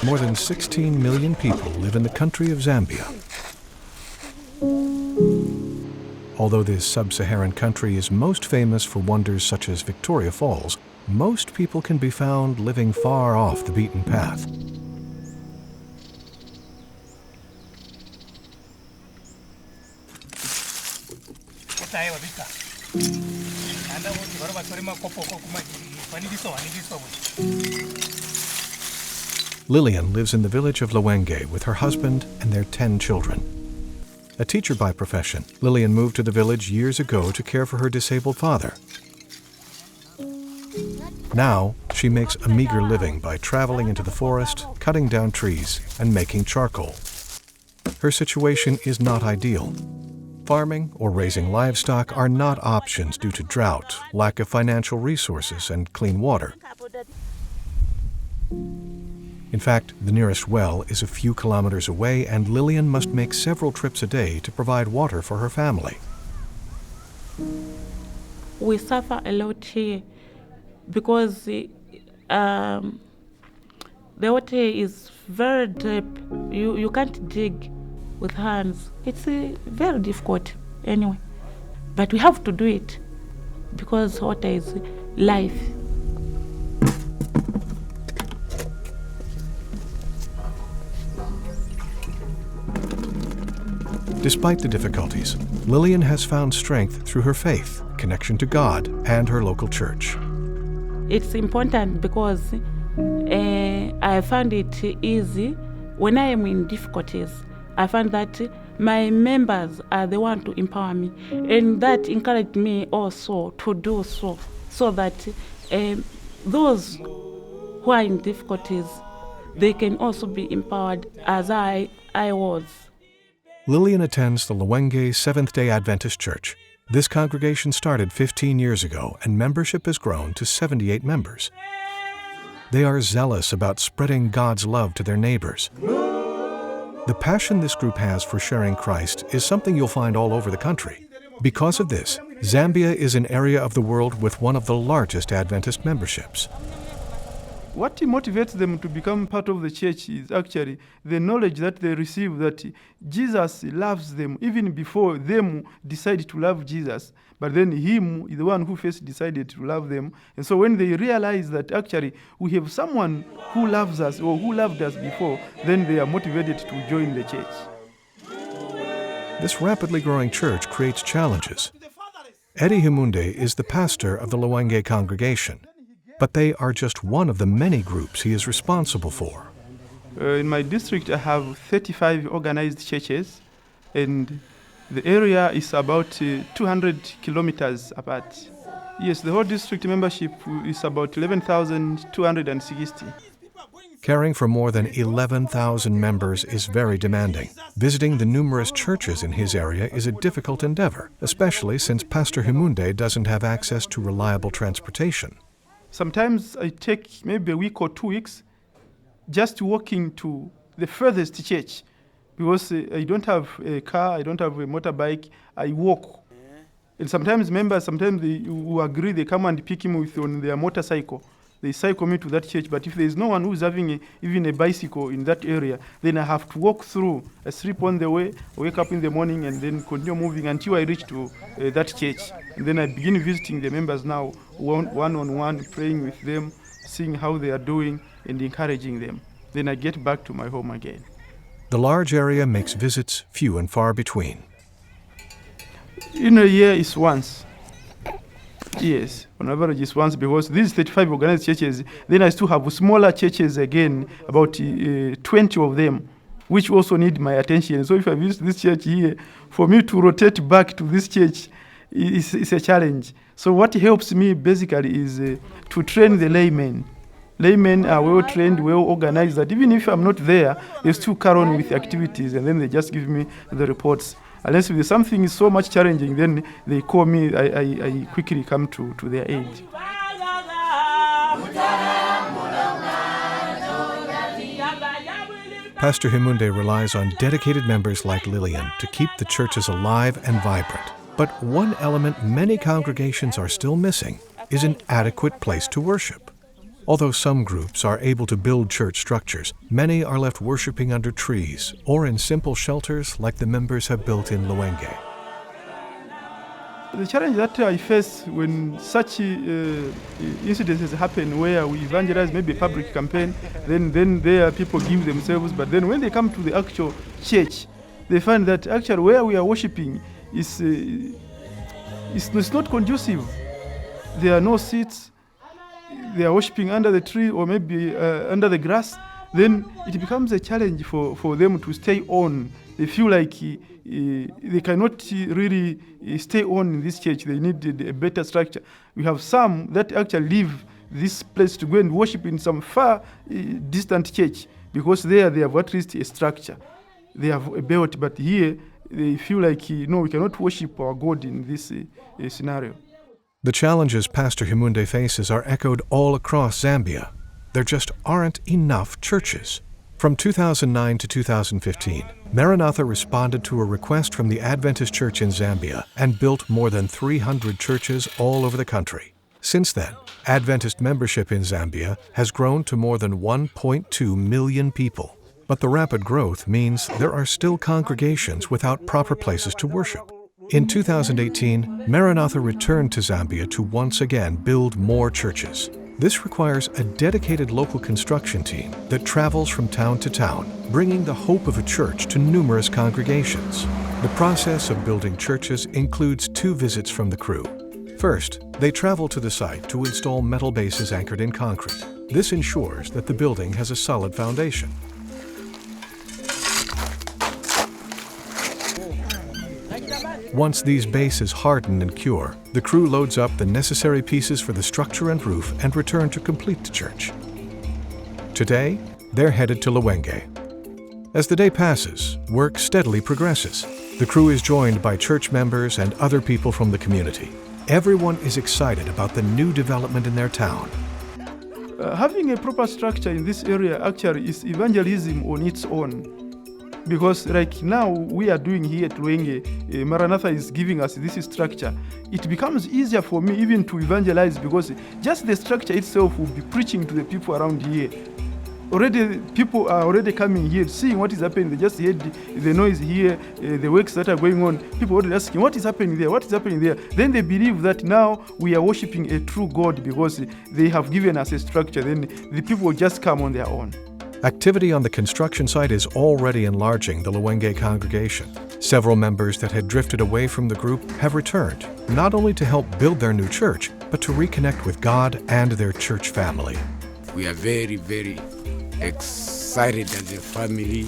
More than 16 million people live in the country of Zambia. Although this sub-Saharan country is most famous for wonders such as Victoria Falls, most people can be found living far off the beaten path. Lillian lives in the village of Lwenge with her husband and their 10 children. A teacher by profession, Lillian moved to the village years ago to care for her disabled father. Now, she makes a meager living by traveling into the forest, cutting down trees, and making charcoal. Her situation is not ideal. Farming or raising livestock are not options due to drought, lack of financial resources, and clean water. In fact, the nearest well is a few kilometers away, and Lillian must make several trips a day to provide water for her family. We suffer a lot here because the water is very deep. You can't dig with hands. It's very difficult anyway. But we have to do it because water is life. Despite the difficulties, Lillian has found strength through her faith, connection to God, and her local church. It's important because I find it easy when I am in difficulties. I find that my members are the one to empower me, and that encouraged me also to do so that those who are in difficulties, they can also be empowered as I was. Lillian attends the Lwenge Seventh-day Adventist Church. This congregation started 15 years ago, and membership has grown to 78 members. They are zealous about spreading God's love to their neighbors. The passion this group has for sharing Christ is something you'll find all over the country. Because of this, Zambia is an area of the world with one of the largest Adventist memberships. What motivates them to become part of the church is actually the knowledge that they receive that Jesus loves them even before them decide to love Jesus. But then him is the one who first decided to love them. And so when they realize that actually we have someone who loves us or who loved us before, then they are motivated to join the church. This rapidly growing church creates challenges. Eddie Himunde is the pastor of the Lwenge congregation, but they are just one of the many groups he is responsible for. In my district, I have 35 organized churches, and the area is about 200 kilometers apart. Yes, the whole district membership is about 11,260. Caring for more than 11,000 members is very demanding. Visiting the numerous churches in his area is a difficult endeavor, especially since Pastor Himunde doesn't have access to reliable transportation. Sometimes I take maybe a week or 2 weeks just walking to the furthest church because I don't have a car, I don't have a motorbike, I walk. And sometimes members, they who agree, they come and pick me on their motorcycle. They cycle me to that church, but if there is no one who's having even a bicycle in that area, then I have to walk through. I sleep on the way, wake up in the morning, and then continue moving until I reach to that church. And then I begin visiting the members now, one-on-one, praying with them, seeing how they are doing, and encouraging them. Then I get back to my home again. The large area makes visits few and far between. In a year is once. Yes, on average it's once, because these 35 organized churches, then I still have smaller churches again, about 20 of them, which also need my attention. So if I visit this church here, for me to rotate back to this church is a challenge. So what helps me basically is to train the laymen laymen are well trained, well organized, that even if I'm not there, they still carry on with activities, and then they just give me the reports. Unless if something is so much challenging, then they call me, I quickly come to their aid. Pastor Himunde relies on dedicated members like Lillian to keep the churches alive and vibrant. But one element many congregations are still missing is an adequate place to worship. Although some groups are able to build church structures, many are left worshiping under trees or in simple shelters like the members have built in Luwenge. The challenge that I face when such incidences happen where we evangelize, maybe a public campaign, then there people give themselves, but then when they come to the actual church, they find that actually where we are worshiping is not conducive. There are no seats, they are worshiping under the tree or maybe under the grass. Then it becomes a challenge for them to stay on. They feel like they cannot really stay on in this church. They need a better structure. We have some that actually leave this place to go and worship in some far distant church because there they have at least a structure. They have a belt, but here they feel like, no, we cannot worship our God in this scenario. The challenges Pastor Himunde faces are echoed all across Zambia. There just aren't enough churches. From 2009 to 2015, Maranatha responded to a request from the Adventist Church in Zambia and built more than 300 churches all over the country. Since then, Adventist membership in Zambia has grown to more than 1.2 million people. But the rapid growth means there are still congregations without proper places to worship. In 2018, Maranatha returned to Zambia to once again build more churches. This requires a dedicated local construction team that travels from town to town, bringing the hope of a church to numerous congregations. The process of building churches includes 2 visits from the crew. First, they travel to the site to install metal bases anchored in concrete. This ensures that the building has a solid foundation. Once these bases harden and cure, the crew loads up the necessary pieces for the structure and roof and return to complete the church. Today, they're headed to Luwenge. As the day passes, work steadily progresses. The crew is joined by church members and other people from the community. Everyone is excited about the new development in their town. Having a proper structure in this area actually is evangelism on its own. Because like now we are doing here at Luwenge, Maranatha is giving us this structure. It becomes easier for me even to evangelize because just the structure itself will be preaching to the people around here. Already people are already coming here, seeing what is happening. They just heard the noise here, the works that are going on. People are already asking, what is happening there? What is happening there? Then they believe that now we are worshiping a true God because they have given us a structure. Then the people will just come on their own. Activity on the construction site is already enlarging the Luwenge congregation. Several members that had drifted away from the group have returned, not only to help build their new church, but to reconnect with God and their church family. We are very, very excited as a family,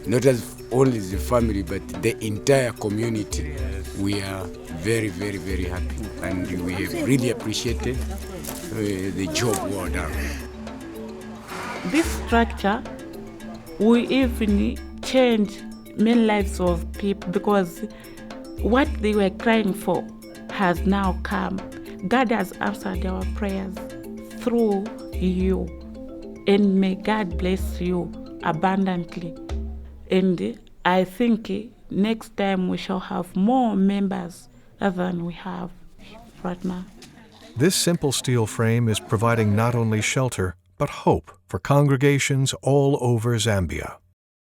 not as only the family, but the entire community. We are very, very, very happy, and we have really appreciated the job well done. This structure will even change many lives of people because what they were crying for has now come. God has answered our prayers through you, and may God bless you abundantly. And I think next time we shall have more members than we have right now. This simple steel frame is providing not only shelter, but hope for congregations all over Zambia.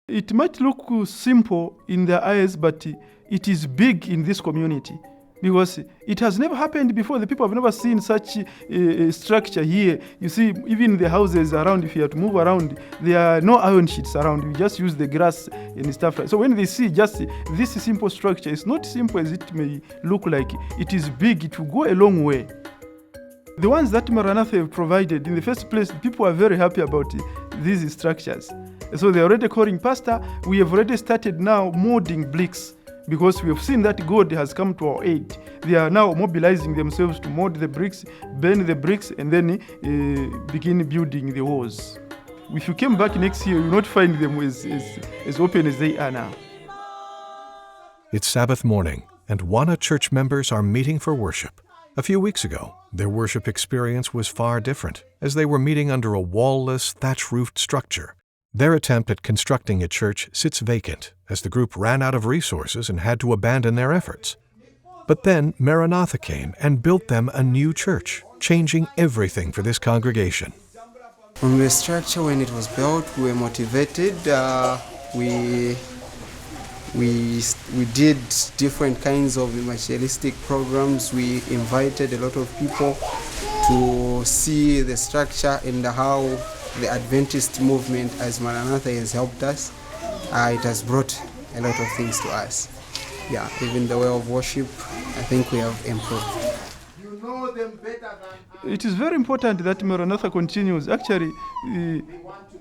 It might look simple in their eyes, but it is big in this community because it has never happened before. The people have never seen such a structure here. You see, even the houses around, if you have to move around, there are no iron sheets around. You just use the grass and stuff. So when they see just this simple structure, it's not simple as it may look like. It is big. It will go a long way. The ones that Maranatha have provided, in the first place, people are very happy about these structures. So they're already calling, Pastor, we have already started now molding bricks. because we have seen that God has come to our aid. They are now mobilizing themselves to mold the bricks, burn the bricks, and then begin building the walls. If you came back next year, you will not find them as open as they are now. It's Sabbath morning, and Wana church members are meeting for worship. A few weeks ago, their worship experience was far different, as they were meeting under a wall-less, thatch-roofed structure. Their attempt at constructing a church sits vacant, as the group ran out of resources and had to abandon their efforts. But then Maranatha came and built them a new church, changing everything for this congregation. From the structure, when it was built, we were motivated. We did different kinds of evangelistic programs. We invited a lot of people to see the structure and how the Adventist movement as Maranatha has helped us. It has brought a lot of things to us. Yeah, even the way of worship, I think we have improved. It is very important that Maranatha continues. Actually,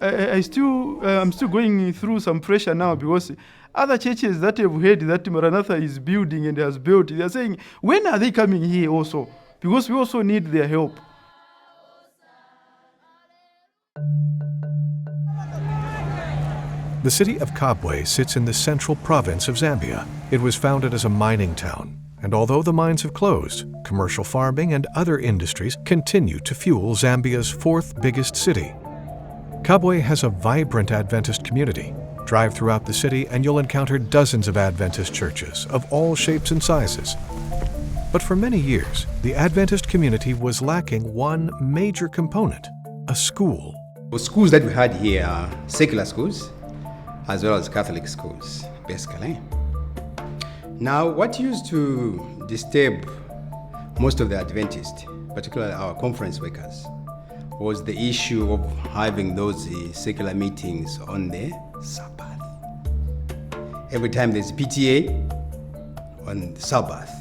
I'm still going through some pressure now, because other churches that have heard that Maranatha is building and has built, they are saying, when are they coming here also? Because we also need their help. The city of Kabwe sits in the central province of Zambia. It was founded as a mining town, and although the mines have closed, commercial farming and other industries continue to fuel Zambia's fourth biggest city. Kabwe has a vibrant Adventist community. Drive throughout the city and you'll encounter dozens of Adventist churches of all shapes and sizes. But for many years, the Adventist community was lacking one major component: a school. The schools that we had here are secular schools as well as Catholic schools, basically. Now, what used to disturb most of the Adventists, particularly our conference workers, was the issue of having those secular meetings on the Sabbath. Every time there's PTA on the Sabbath,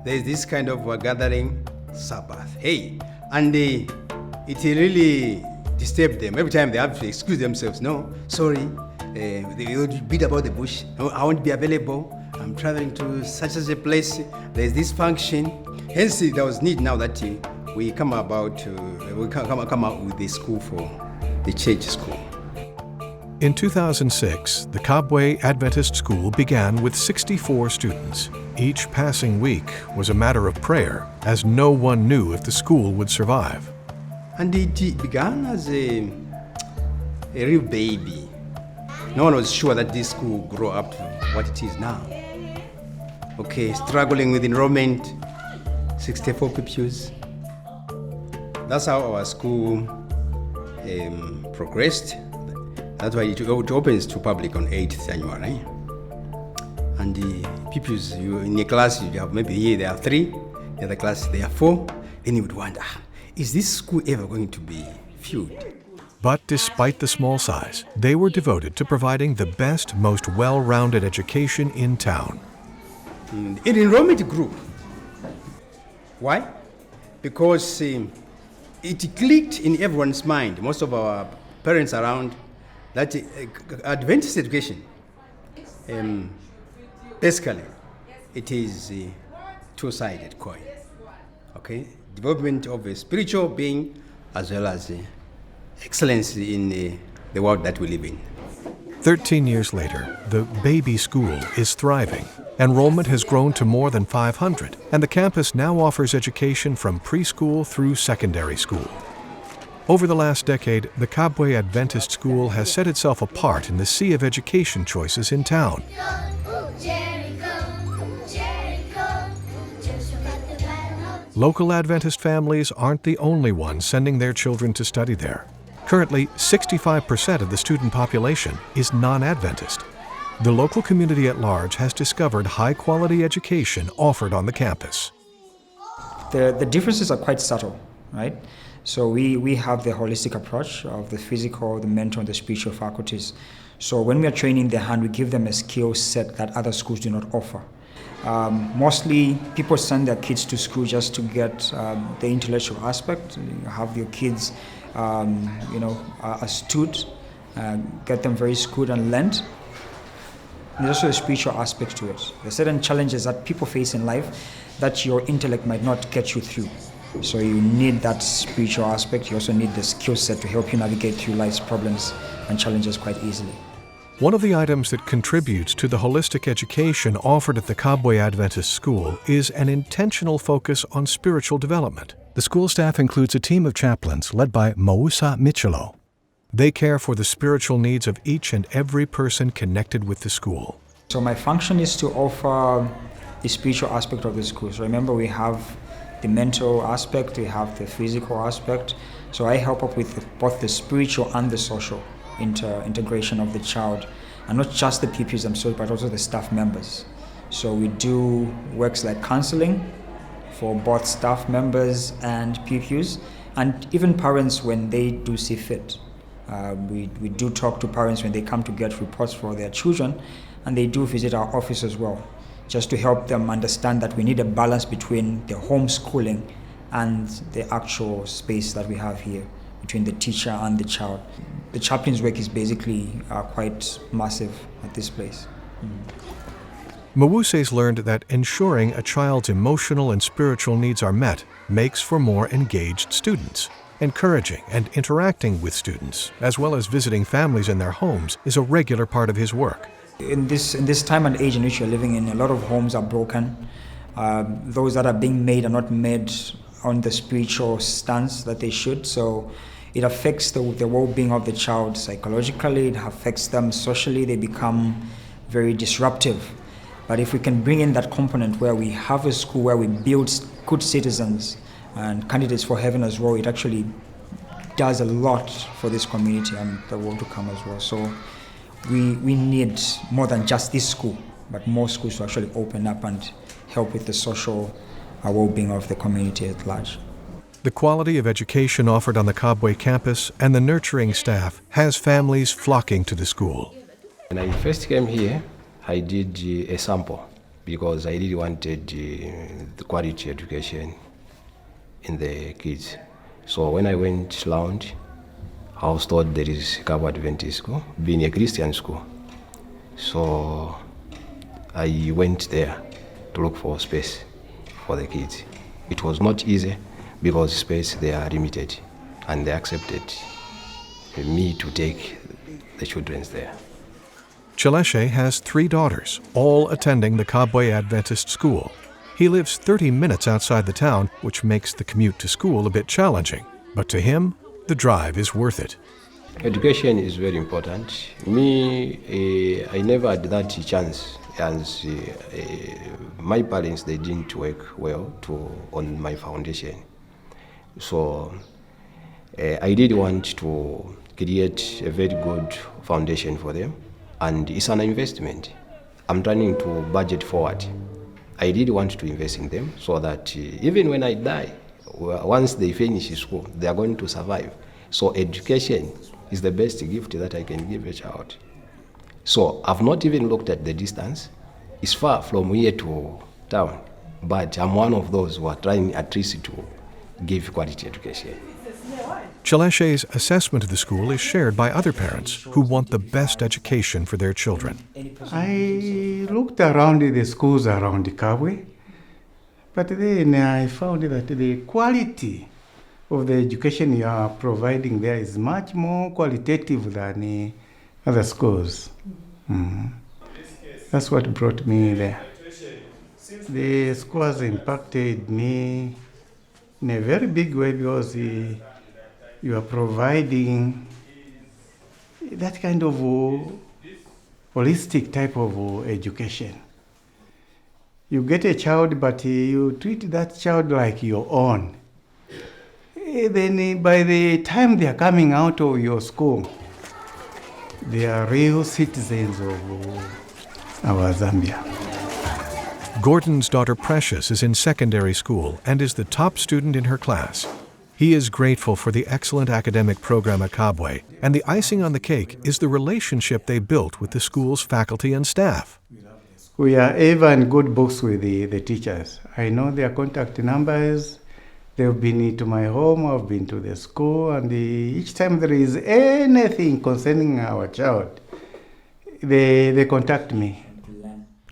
there's this kind of gathering, Sabbath. Hey, and it really disturbed them. Every time they have to excuse themselves. No, sorry, they will beat about the bush. No, I won't be available. I'm traveling to such a place. There's this function. Hence, there was need now that we come out with the school for the church school. In 2006, the Kabwe Adventist School began with 64 students. Each passing week was a matter of prayer, as no one knew if the school would survive. And it began as a real baby. No one was sure that this school would grow up to what it is now. Okay, struggling with enrollment, 64 pupils. That's how our school progressed. That's why it opens to public on 8th January. And the pupils, in your class, you have maybe here there are 3, the other class there are 4. Then you would wonder, is this school ever going to be filled? But despite the small size, they were devoted to providing the best, most well-rounded education in town. Enrollment grew. Why? Because it clicked in everyone's mind, most of our parents around, that Adventist education, basically, it is a two-sided coin. Okay, development of a spiritual being as well as excellence in the world that we live in. 13 years later, the baby school is thriving. Enrollment has grown to more than 500, and the campus now offers education from preschool through secondary school. Over the last decade, the Kabwe Adventist School has set itself apart in the sea of education choices in town. Local Adventist families aren't the only ones sending their children to study there. Currently, 65% of the student population is non-Adventist. The local community at large has discovered high-quality education offered on the campus. The differences are quite subtle, right? So we have the holistic approach of the physical, the mental, and the spiritual faculties. So when we are training their hand, we give them a skill set that other schools do not offer. Mostly people send their kids to school just to get the intellectual aspect. You have your kids, astute, get them very skilled and learned. There's also a spiritual aspect to it. There are certain challenges that people face in life that your intellect might not get you through. So you need that spiritual aspect. You also need the skill set to help you navigate through life's problems and challenges quite easily. One of the items that contributes to the holistic education offered at the Kabwe Adventist School is an intentional focus on spiritual development. The school staff includes a team of chaplains led by Mausa Michelo. They care for the spiritual needs of each and every person connected with the school. So my function is to offer the spiritual aspect of the school. So remember, we have the mental aspect, we have the physical aspect. So I help up with both the spiritual and the social integration of the child, and not just the pupils themselves, but also the staff members. So we do works like counseling for both staff members and pupils, and even parents when they do see fit. We do talk to parents when they come to get reports for their children, and they do visit our office as well, just to help them understand that we need a balance between the homeschooling and the actual space that we have here, between the teacher and the child. The chaplain's work is basically quite massive at this place. Mawuse's learned that ensuring a child's emotional and spiritual needs are met makes for more engaged students. Encouraging and interacting with students, as well as visiting families in their homes, is a regular part of his work. In this time and age in which we're living in, a lot of homes are broken. Those that are being made are not made on the spiritual stance that they should. So it affects the well-being of the child psychologically, it affects them socially, they become very disruptive. But if we can bring in that component where we have a school where we build good citizens and candidates for heaven as well, it actually does a lot for this community and the world to come as well. So we need more than just this school, but more schools to actually open up and help with the social well-being of the community at large. The quality of education offered on the Kabwe campus and the nurturing staff has families flocking to the school. When I first came here, I did a sample because I really wanted the quality education in the kids. So when I went lounge, I was told there is Kabwe Adventist School, being a Christian school. So I went there to look for space for the kids. It was not easy because space they are limited, and they accepted me to take the children there. Cheleshe has 3 daughters, all attending the Kabwe Adventist School. He lives 30 minutes outside the town, which makes the commute to school a bit challenging. But to him, the drive is worth it. Education is very important. Me, I never had that chance, as my parents, they didn't work well on my foundation. So I did want to create a very good foundation for them, and it's an investment. I'm trying to budget forward. I did want to invest in them so that even when I die, once they finish school, they are going to survive. So education is the best gift that I can give a child. So I've not even looked at the distance. It's far from here to town, but I'm one of those who are trying at least to give quality education. Cheleshe's assessment of the school is shared by other parents who want the best education for their children. I looked around the schools around Kabwe, but then I found that the quality of the education you are providing there is much more qualitative than other schools. That's what brought me there. The school has impacted me in a very big way because you are providing that kind of holistic type of education. You get a child, but you treat that child like your own. Then by the time they are coming out of your school, they are real citizens of our Zambia. Gordon's daughter Precious is in secondary school and is the top student in her class. He is grateful for the excellent academic program at Kabwe, and the icing on the cake is the relationship they built with the school's faculty and staff. We are even good books with the teachers. I know their contact numbers. They've been to my home, I've been to the school, and each time there is anything concerning our child, they contact me.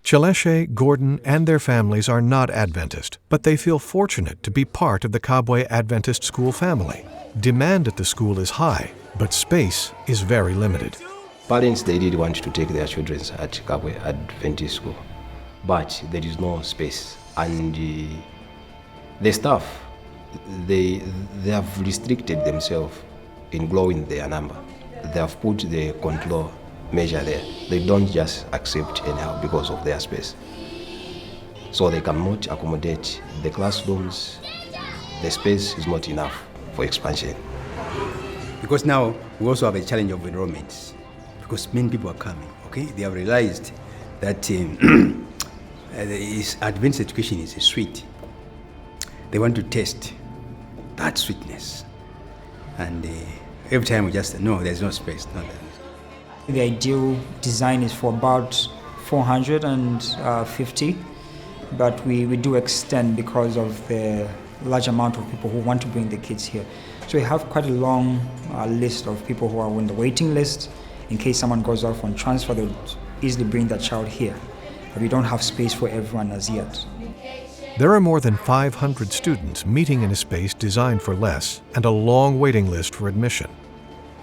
Cheleshe, Gordon, and their families are not Adventist, but they feel fortunate to be part of the Kabwe Adventist School family. Demand at the school is high, but space is very limited. Parents, they did want to take their children at Kabwe Adventist School, but there is no space. And the staff, they have restricted themselves in growing their number. They have put the control measure there. They don't just accept anyhow because of their space. So they cannot accommodate the classrooms. The space is not enough for expansion. Because now we also have a challenge of enrollments, because many people are coming, okay? They have realized that advanced education is sweet. They want to taste that sweetness. And every time we just, no, there's no space. No. The ideal design is for about 450, but we do extend because of the large amount of people who want to bring the kids here. So we have quite a long list of people who are on the waiting list. In case someone goes off on transfer, they would easily bring their child here. But we don't have space for everyone as yet. There are more than 500 students meeting in a space designed for less and a long waiting list for admission.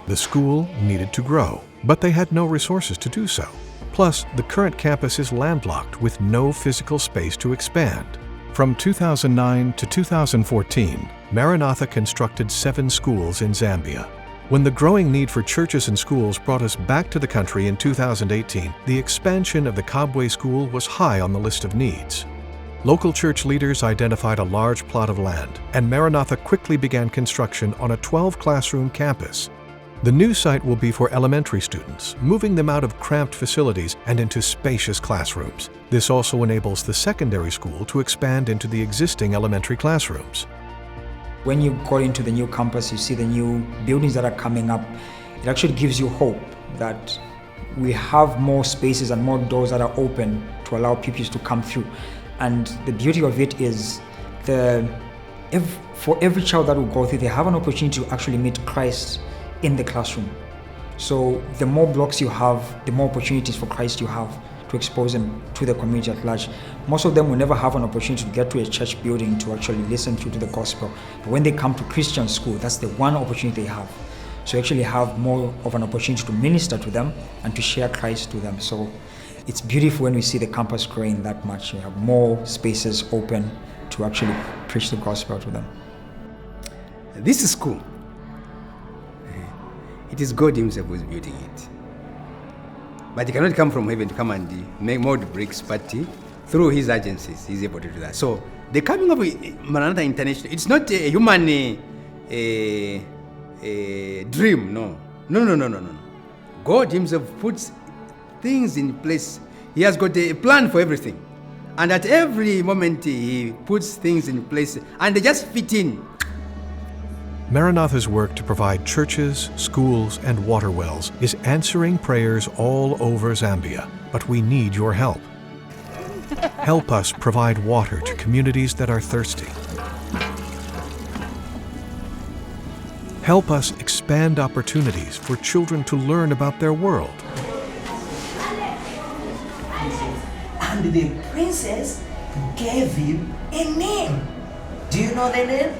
The school needed to grow, but they had no resources to do so. Plus, the current campus is landlocked with no physical space to expand. From 2009 to 2014, Maranatha constructed 7 schools in Zambia. When the growing need for churches and schools brought us back to the country in 2018, the expansion of the Kabwe School was high on the list of needs. Local church leaders identified a large plot of land, and Maranatha quickly began construction on a 12-classroom campus. The new site will be for elementary students, moving them out of cramped facilities and into spacious classrooms. This also enables the secondary school to expand into the existing elementary classrooms. When you go into the new campus, you see the new buildings that are coming up. It actually gives you hope that we have more spaces and more doors that are open to allow pupils to come through. And the beauty of it is for every child that will go through, they have an opportunity to actually meet Christ in the classroom. So the more blocks you have, the more opportunities for Christ you have to expose them to the community at large. Most of them will never have an opportunity to get to a church building to actually listen to the gospel. But when they come to Christian school, that's the one opportunity they have. So you actually have more of an opportunity to minister to them and to share Christ to them. So it's beautiful when we see the campus growing that much. We have more spaces open to actually preach the gospel to them. This school, it is God himself who is building it. But he cannot come from heaven to come and make more bricks, but through his agencies, he's able to do that. So the coming of Maranatha International, it's not a human dream, no. No. God himself puts things in place. He has got a plan for everything. And at every moment, he puts things in place, and they just fit in. Maranatha's work to provide churches, schools, and water wells is answering prayers all over Zambia, but we need your help. Help us provide water to communities that are thirsty. Help us expand opportunities for children to learn about their world. And the princess gave him a name. Do you know the name?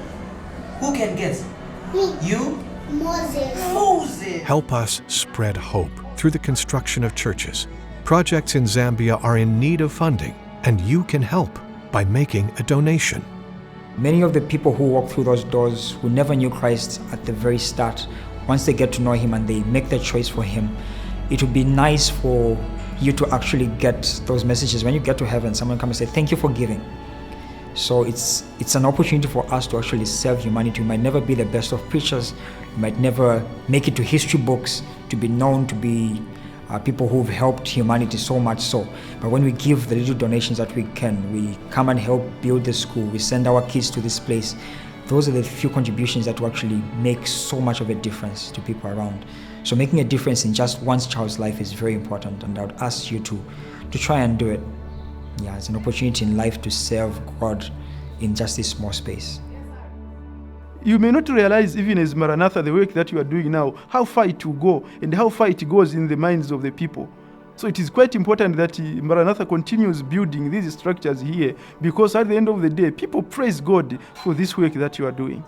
Who can guess? Me. You? Moses. Help us spread hope through the construction of churches. Projects in Zambia are in need of funding, and you can help by making a donation. Many of the people who walk through those doors who never knew Christ at the very start, once they get to know him and they make their choice for him, it would be nice for you to actually get those messages. When you get to heaven, someone comes and say, thank you for giving. So it's an opportunity for us to actually serve humanity. We might never be the best of preachers. We might never make it to history books to be known to be people who've helped humanity so much so. But when we give the little donations that we can, we come and help build the school, we send our kids to this place, those are the few contributions that will actually make so much of a difference to people around. So making a difference in just one child's life is very important, and I would ask you to try and do it. Yeah, it's an opportunity in life to serve God in just this small space. You may not realize, even as Maranatha, the work that you are doing now, how far it will go and how far it goes in the minds of the people. So it is quite important that Maranatha continues building these structures here, because at the end of the day, people praise God for this work that you are doing.